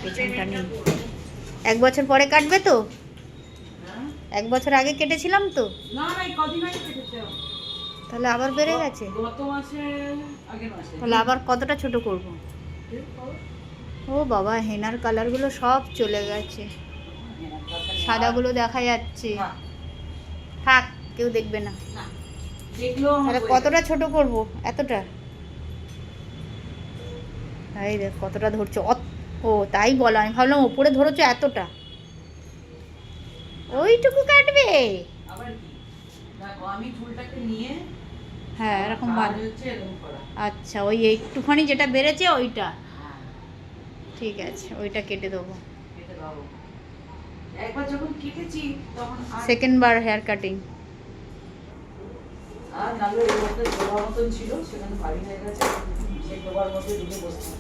পেছনটা নেই। 1 বছর পরে কাটবে তো? 1 বছর আগে কেটেছিলাম তো। না না, কদিন আগে কেটেছে। তাহলে আবার বেড়ে গেছে। গত মাসে, আগের মাসে। তাহলে আবার কতটা ছোট করব? ও বাবা, হেনার কালারগুলো সব চলে গেছে, সাদাগুলো দেখা যাচ্ছে। থাক, কেউ দেখবে না। তাহলে কতটা ছোট করব? এতটা? এই দেখ কতটা ধরছো। ও তাই বলো, আমি ভাবলাম ওপরে ধরেছো এতটা। ওইটুকু কাটবে? আবার কি, দেখো আমি চুলটাকে নিয়ে হ্যাঁ এরকম হচ্ছে এরকম করা। আচ্ছা, ওই একটুখানি যেটা বেড়েছে ওইটা। ঠিক আছে, ওইটা কেটে দেবো। কেটে দাও। একবার যখন কেটেছি তখন সেকেন্ড বার হেয়ার কাটিং। আর নালে ওর মধ্যে ডোবার মতন ছিল, সেখানে ভারী হয়ে গেছে, সেই ডোবার মধ্যে ঢুকে বসছি।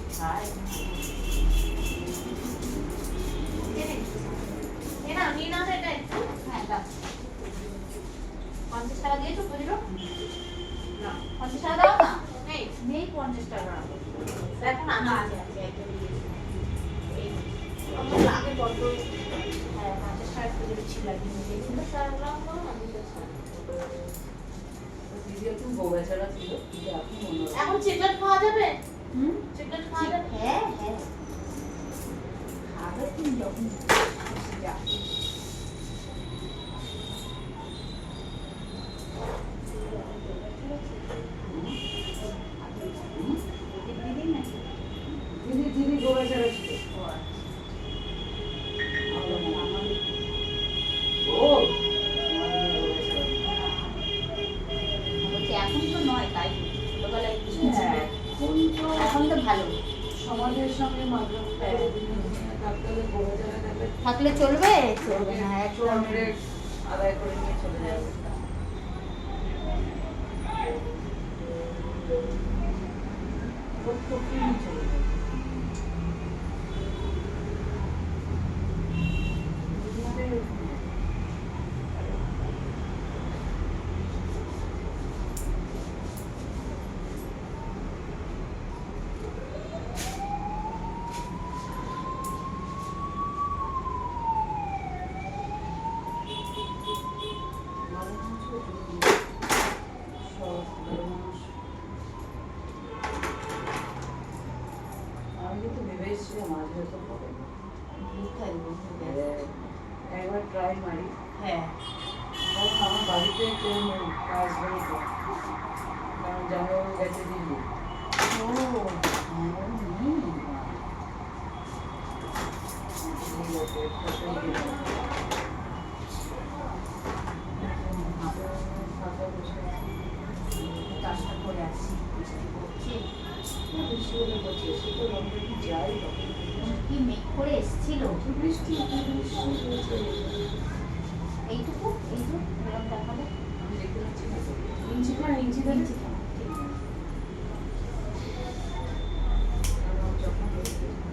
এখন চিকলেট খাওয়া যাবে? চিকলেট খাওয়া যাবে? হ্যাঁ হ্যাঁ, খাবে তুমি যখন দিদি দিদি গোবেচারা ছিল। এখন তো নয়, তাই ছোটবেলায় এখন তো ভালো। সমাজের সঙ্গে থাকলে চলবে, চলবে না একদম। আদায় করে নিয়ে চলে যাবে। চলে যাবে। আমি কিন্তু ভেবে এসেছিলাম আজ হয়তো হবে না। একবার ট্রাই মারি। হ্যাঁ, কারণ আমার বাড়িতে কেউ নেই, কাজ বাড়িতে, কারণ জামাইবাবু গেছে দিল্লি। কাজটা করে আসছি, বৃষ্টি পড়ছে। বৃষ্টি হলে করছে, সে তো রঙে কি যাই তখন। কি মেঘ করে এসেছিল। বৃষ্টি হয়েছে। এইটুকু এইটুকু এরকম দেখাবে। আমি দেখতে পাচ্ছি না তো। ইঞ্চি খান, ইঞ্চি দেন। যখন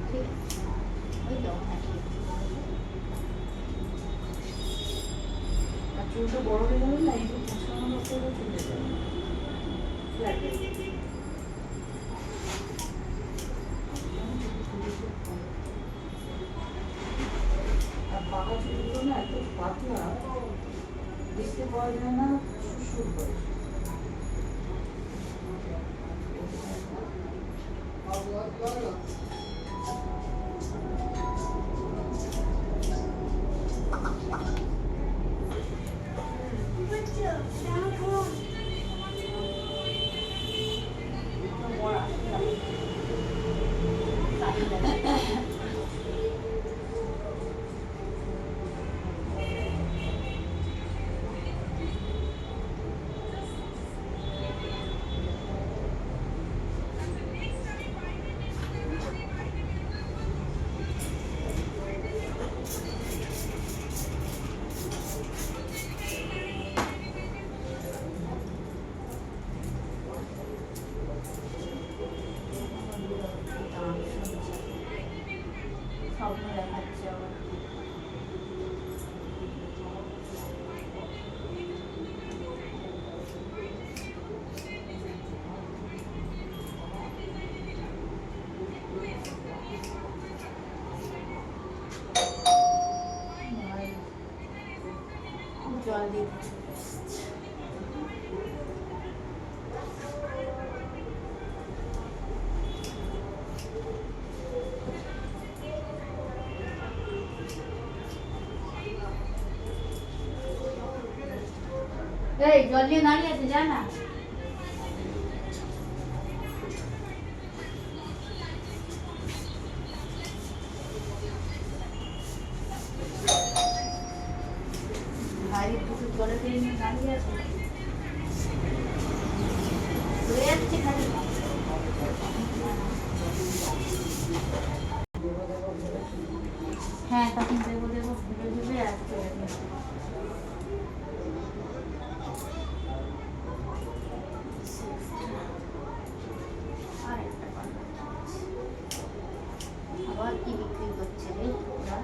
ঠিক ওই তো আর চুলটা বড় হয়ে যাবে না, এই যে কুচকানো মতো চলে যাবে। আর পাকা চুলগুলো না এত পাতলা, দেখতে পাওয়া যায় না, সুর করে। স্বপ্ন দেখাচ্ছে আমার। জল দিয়ে এই জল নিয়ে দাঁড়িয়ে আছে, যা না। ভারী দুটো জলে দিয়ে নিয়ে দাঁড়িয়ে আছে, ঘুরে যাচ্ছে খালি। হ্যাঁ, তখন দেবো দেবো ভুলে ভুলে আর চলে যাবে। আবার কি বিক্রি করছে রে ওরা?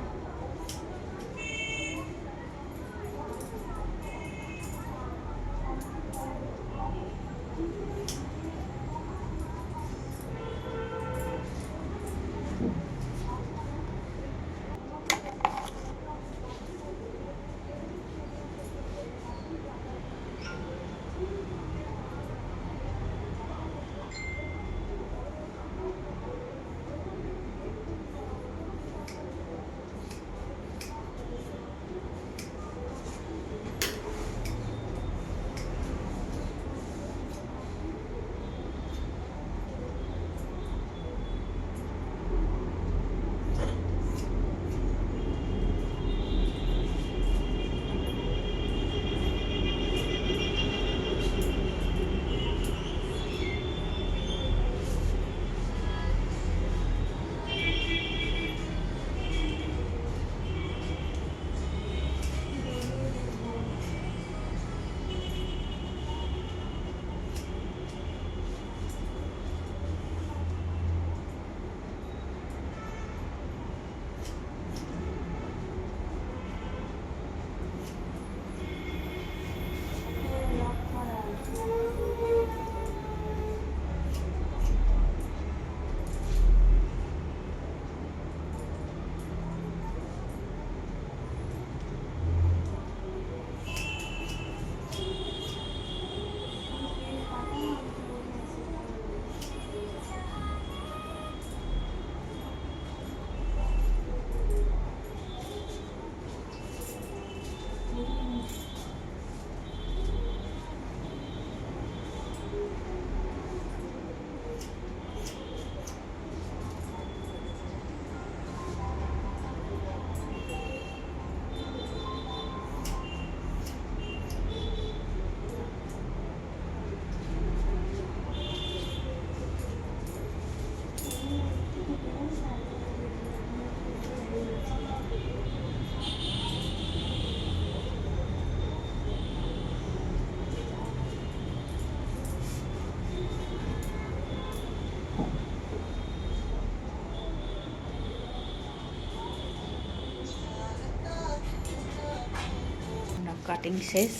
কাটিং শেষ,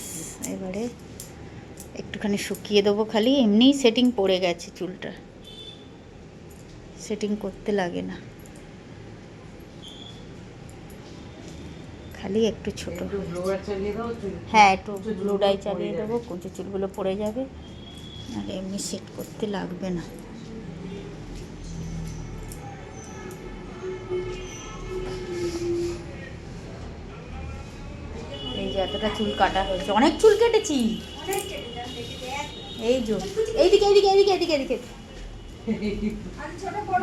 এবারে একটুখানি শুকিয়ে দেবো। খালি এমনিই সেটিং পড়ে গেছে, চুলটা সেটিং করতে লাগে না, খালি একটু ছোট। হ্যাঁ, একটু ব্লু ডাই চালিয়ে দেবো, কুচি চুলগুলো পড়ে যাবে, আর এমনি সেট করতে লাগবে না। এই যে এতটা চুল কাটা হয়েছে, অনেক চুল কেটেছি। এই যে এইদিকে এইদিকে এইদিকে এদিকে এদিকে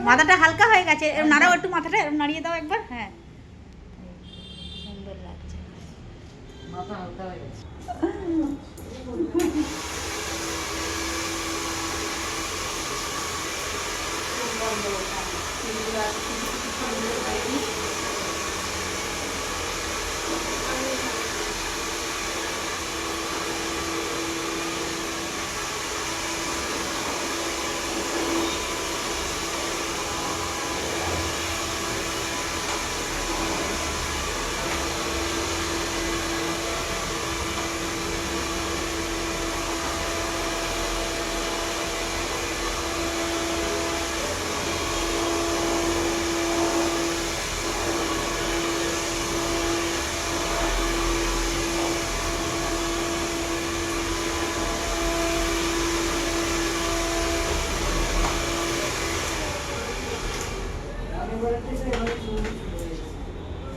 মাথাটা হালকা হয়ে গেছে, এরকম নাড়াও একটু, মাথাটা এরকম নাড়িয়ে দাও একবার। হ্যাঁ, সুন্দর লাগছে, মাথা হালকা হয়ে গেছে।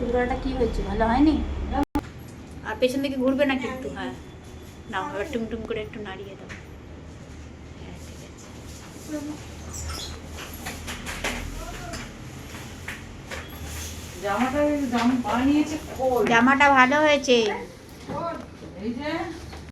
ফুলকড়াটা কি হয়েছে, ভালো হয়নি? আর পেছন দিকে ঘুরবে না কিন্তু, হ্যাঁ না, এবার টুমটুম করে একটু নাড়িয়ে দাও। হ্যাঁ ঠিক আছে। জামাটা দাম বানিয়েছে খোল। জামাটা ভালো হয়েছে। এই যে